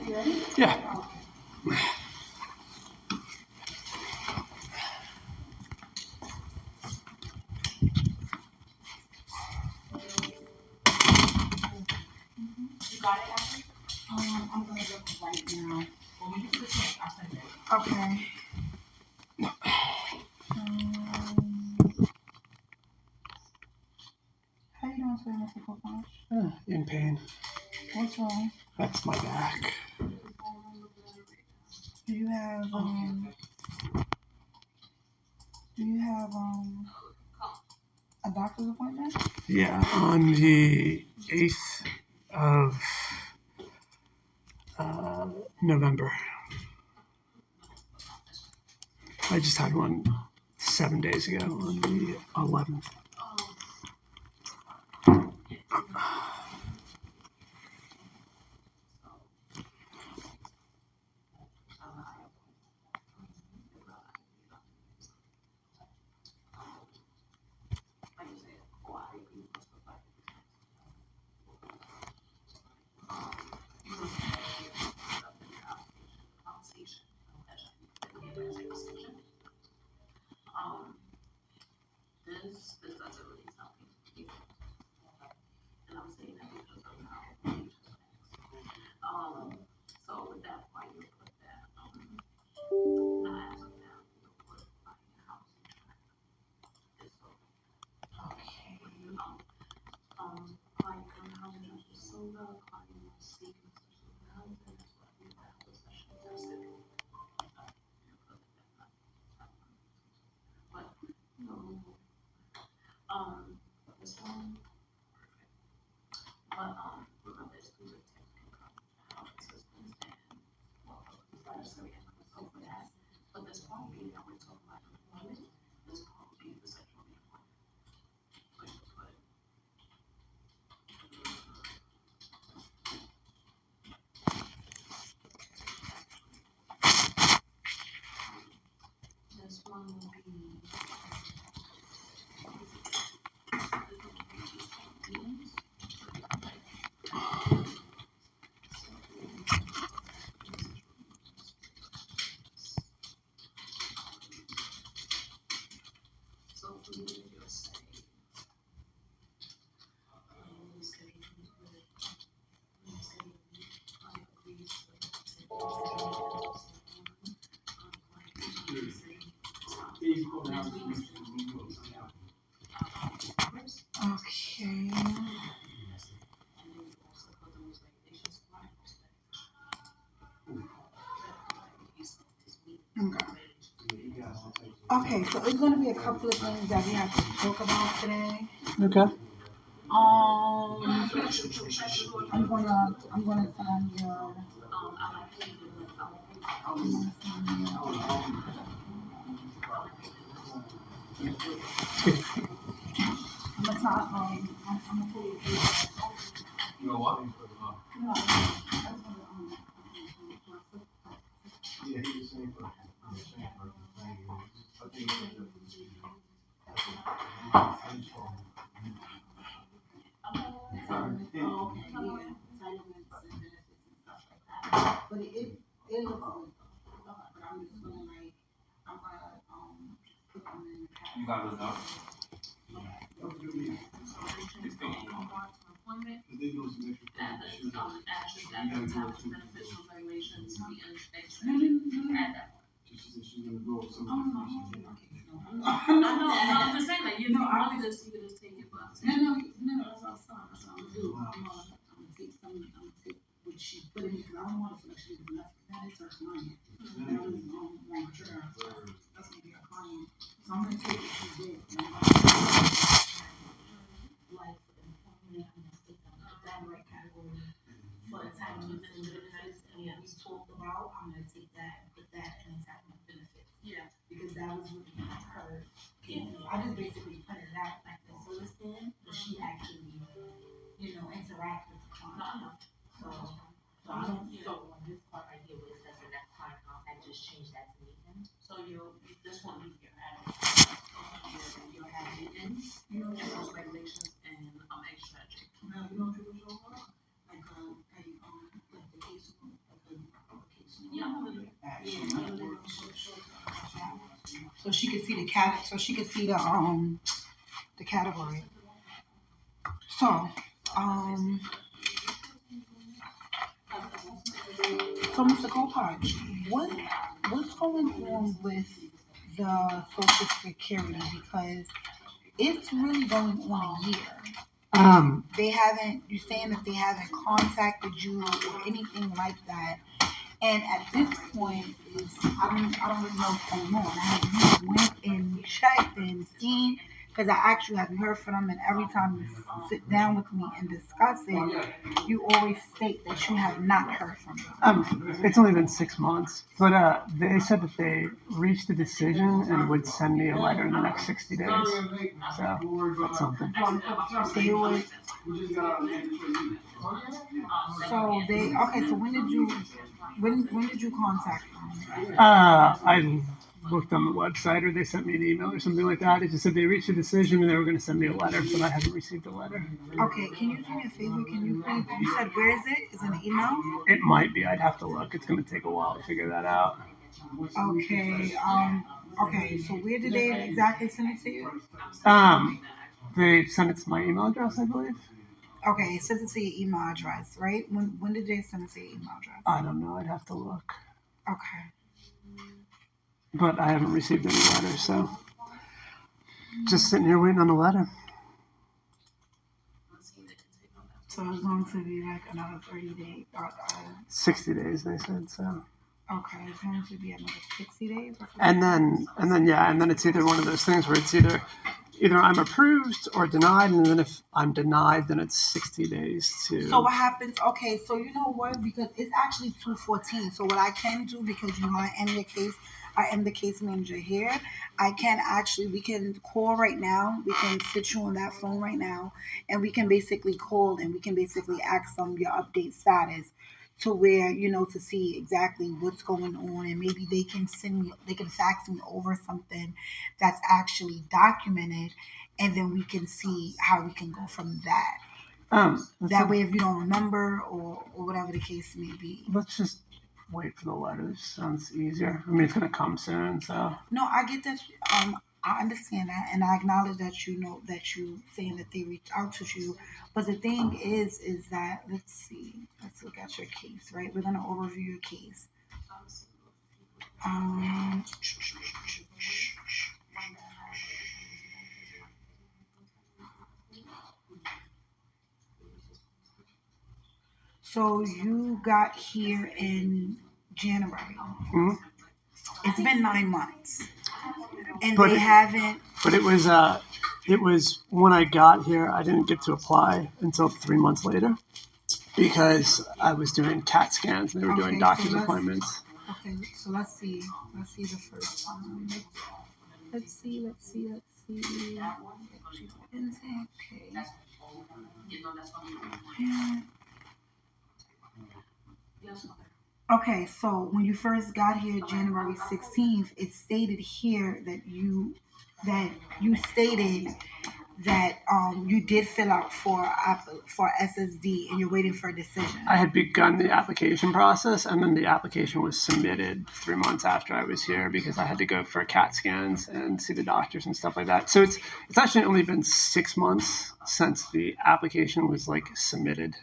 You ready? Yeah. You got it, Ashley? I'm gonna look right now. Well, when you get the text, I'll send it. Okay. How you doing, sir, Mr. Coach? In pain. What's wrong? That's my back. Do you have a doctor's appointment? Yeah, on the 8th of November. I just had one 7 days ago on the 11th. Okay. Okay, so it's going to be a couple of things that we have to talk about today. Okay. I'm gonna find your. I'm gonna pull you. You know what? No, Yeah, he's the same person. I think but it looks good. But I'm just gonna like I'm gonna put them in the you got those up. They do some she said she's gonna go with some I'm just saying, like, you know, I would just take it, but no, that's what I'm gonna do. I'm gonna take what she put in because I don't want to feel like she was left. That is her client. That was like sure. That's gonna be her client. So I'm gonna take what she did. Like, employment, I'm gonna take that right category for entitlement benefits and what we talked about. I'm gonna take that and put that in entitlement benefits. Yeah. Because that was really her. I just basically put it out like the service plan, but she actually, interact with the client. No, I know. So I don't. So on this part right here, where it says the next client contact, just change that to meeting. So this one needs to get added. You'll have meetings, rules, regulations, and extract. No, you don't do the show like the case, like the so she could see the category. So, so Mr. Kopach, what's going on with the Social Security? Because it's really going on a year. You're saying that they haven't contacted you or anything like that. And at this point, I don't really know what's going on. Have you went and checked and seen? Because I asked you, have you heard from them? And every time you sit down with me and discuss it, you always state that you have not heard from them. It's only been 6 months, but they said that they reached a decision and would send me a letter in the next 60 days. So that's something. They would. So So when did you contact them? I looked on the website, or they sent me an email or something like that. It just said they reached a decision and they were going to send me a letter, but I haven't received a letter. Okay, can you do me a favor? Can you please? You said where is it? Is it an email? It might be. I'd have to look. It's going to take a while to figure that out. Okay. Okay. So where did they exactly send it to you? They sent it to my email address, I believe. Okay, it sent it to your email address, right? When did they send it to your email address? I don't know. I'd have to look. Okay. But I haven't received any letters, so just sitting here waiting on a letter. So it's going to be like another 30 days. 60 days, they said, so. Okay, it's going to be another 60 days? And then it's either one of those things where it's either I'm approved or denied, and then if I'm denied, then it's 60 days to... So what happens, okay, so you know what, because it's actually 2:14, so what I can do, because I am the case manager here, we can call right now, we can sit you on that phone right now, and we can basically call and we can basically ask them your update status, to where, to see exactly what's going on, and maybe they can fax me over something that's actually documented, and then we can see how we can go from that. That way, if you don't remember or whatever the case may be. Let's just wait for the letters. Sounds easier. I mean, it's going to come soon, so. No, I get that. I understand that, and I acknowledge that that you saying that they reached out to you. But the thing is that let's look at your case, right? We're gonna overview your case. So you got here in January. Mm-hmm. It's been 9 months. And but they haven't. But it was when I got here, I didn't get to apply until 3 months later because I was doing CAT scans and they were doing doctor's appointments. Okay, so let's see the first one. Let's see. Okay, so when you first got here, January 16th, it stated here that you stated that you did fill out for SSD and you're waiting for a decision. I had begun the application process, and then the application was submitted 3 months after I was here because I had to go for CAT scans and see the doctors and stuff like that. So it's actually only been 6 months since the application was submitted.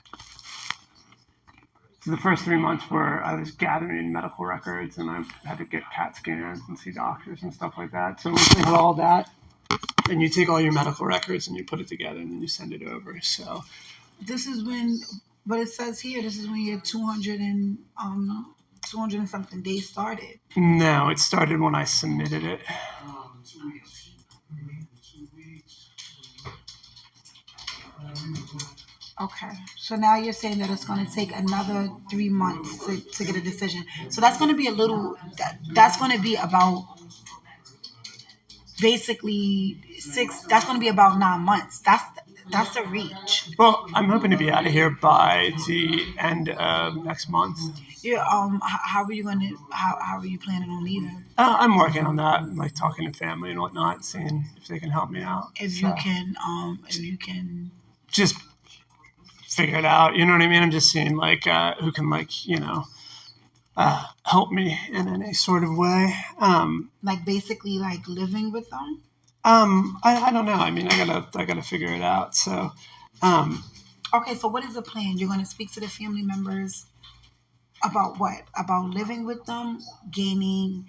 So the first 3 months were I was gathering medical records and I had to get CAT scans and see doctors and stuff like that. So once we had all that, and you take all your medical records and you put it together and then you send it over. So this is when, but it says here, this is when your 200 and something days started. No, it started when I submitted it. 2 weeks. 2 weeks. Okay, so now you're saying that it's going to take another 3 months to get a decision. So that's going to be that's going to be about basically that's going to be about 9 months. That's a reach. Well, I'm hoping to be out of here by the end of next month. Yeah. How are you planning on leaving? I'm working on that, talking to family and whatnot, seeing if they can help me out. If you can just figure it out, you know what I mean? I'm just seeing who can help me in any sort of way. Like basically like living with them? I don't know. I mean, I gotta figure it out. So, um, Okay, so what is the plan? You're going to speak to the family members about what? About living with them, gaining,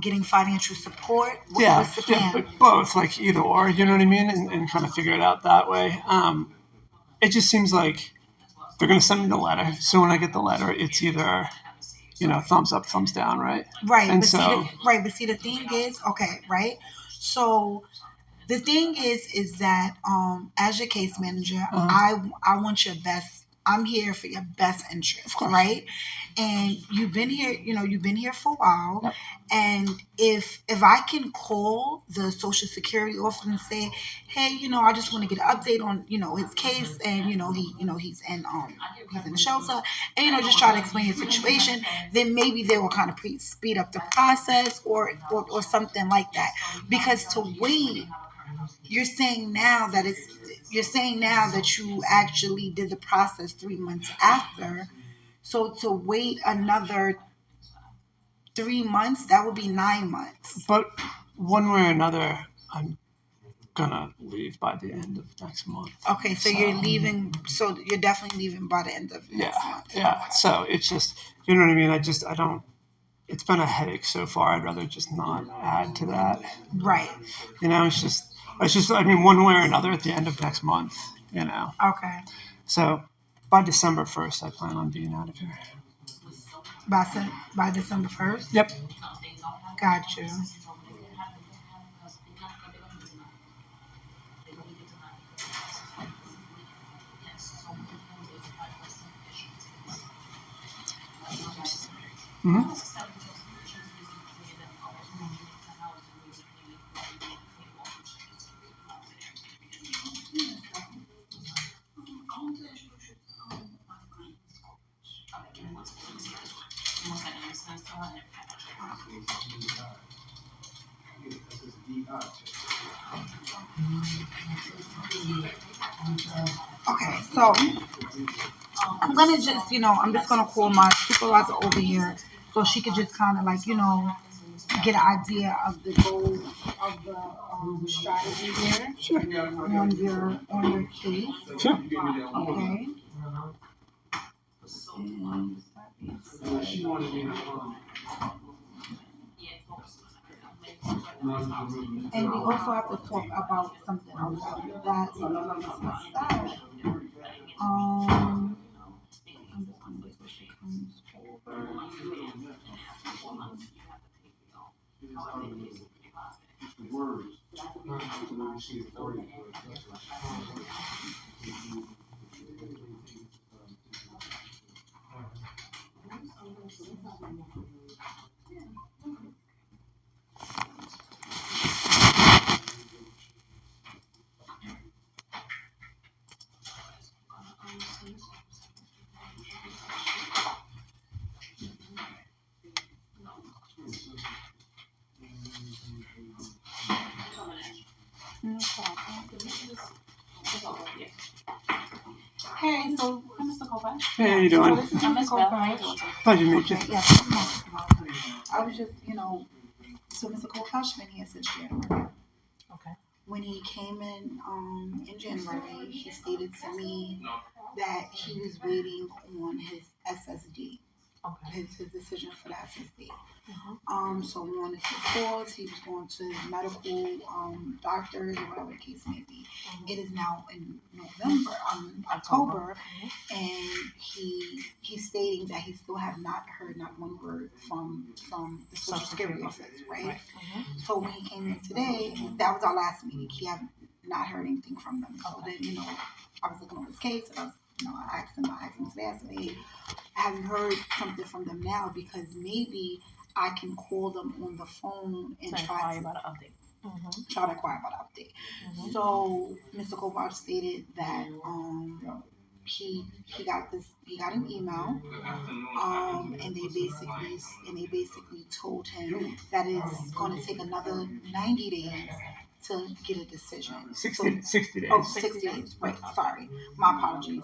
getting financial support. yeah, What's the yeah, plan? but both, like either or, you know what I mean, and kind of figure it out that way. It just seems like they're gonna send me the letter. So when I get the letter, it's either thumbs up, thumbs down, right? Right, And but see, so, but see, the thing is, okay, right. So the thing is that as your case manager, uh, I want your best. I'm here for your best of interest, course, right? And you've been here for a while. yep, And if I can call the Social Security office and say, hey, I just want to get an update on his case, and he's in the shelter, and just try to explain his situation, then maybe they will kind of speed up the process, or something like that. Because to wait, you're saying now that you actually did the process 3 months after. So to wait another 3 months, that would be 9 months. but one way or another, I'm gonna leave by the end of next month. Okay, so you're leaving. So you're definitely leaving by the end of Yeah, next month. yeah. So it's just, you know what I mean. I don't. It's been a headache so far. I'd rather just not add to that. Right. It's just. I mean, one way or another, at the end of next month. Okay. So by December 1st, I plan on being out of here. By December 1st. Yep. Got you. Hmm. Okay, so I'm gonna just, I'm just gonna call my supervisor over here, so she could just kind of like, get an idea of the goals of the strategy there Sure. on your case. Sure. Okay. She wanted me to And we also have to talk about something else that we discussed that. I'm just gonna get where she comes over. words. No problem. Hey, so Mr. Kovac. Hey, how you So doing? this is Mr. Kovac. Pleasure to meet you. Okay, yes, I was just, so Mr. Kovac been here since January. Okay. When he came in January, he stated to me that he was waiting on his SSD. Okay. His decision for the SSD. Mm-hmm. So on his calls, he was going to medical doctors or whatever the case may be. Mm-hmm. It is now in October, and he's stating that he still have not heard not one word from the Social Security office, right? Mm-hmm. So when he came in today, that was our last meeting. He had not heard anything from them. So then, I was looking on his case, and I asked him today, I said, hey, I haven't heard something from them now, because maybe I can call them on the phone and try to about an update. Mm-hmm. try to inquire about an update. Mm-hmm. So Mr. Kovac stated that he got an email, and they basically told him that it's going to take another 90 days to get a decision. 60 days. Oh, 60 days. Right. Sorry. My apologies.